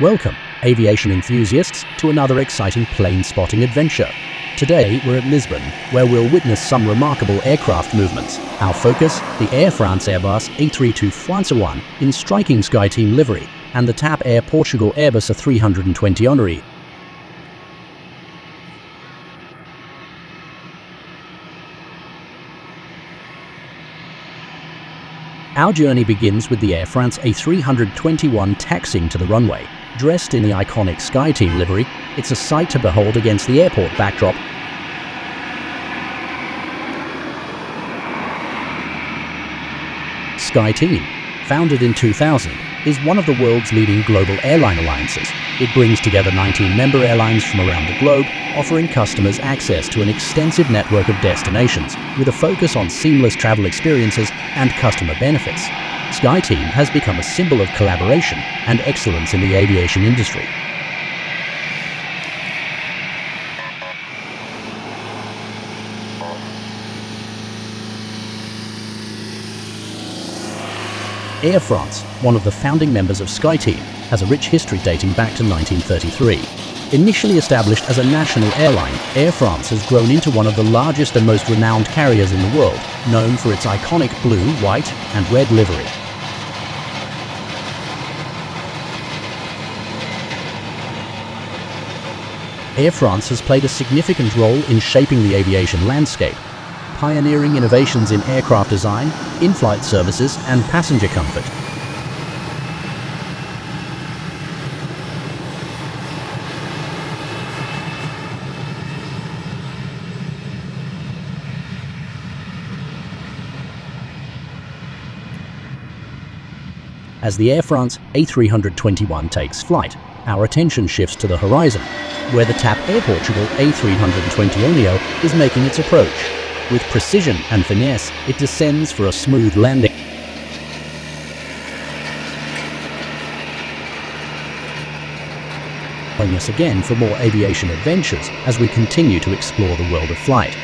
Welcome, aviation enthusiasts, to another exciting plane spotting adventure. Today we're at Lisbon, where we'll witness some remarkable aircraft movements. Our focus, the Air France Airbus A321 in striking SkyTeam livery, and the TAP Air Portugal Airbus A321neo. Our journey begins with the Air France A321 taxiing to the runway. Dressed in the iconic SkyTeam livery, it's a sight to behold against the airport backdrop. SkyTeam, founded in 2000, is one of the world's leading global airline alliances. It brings together 19 member airlines from around the globe, offering customers access to an extensive network of destinations with a focus on seamless travel experiences and customer benefits. SkyTeam has become a symbol of collaboration and excellence in the aviation industry. Air France, one of the founding members of SkyTeam, has a rich history dating back to 1933. Initially established as a national airline, Air France has grown into one of the largest and most renowned carriers in the world, known for its iconic blue, white, and red livery. Air France has played a significant role in shaping the aviation landscape, pioneering innovations in aircraft design, in-flight services, and passenger comfort. As the Air France A321 takes flight, our attention shifts to the horizon, where the TAP Air Portugal A321neo is making its approach. With precision and finesse, it descends for a smooth landing. Join us again for more aviation adventures as we continue to explore the world of flight.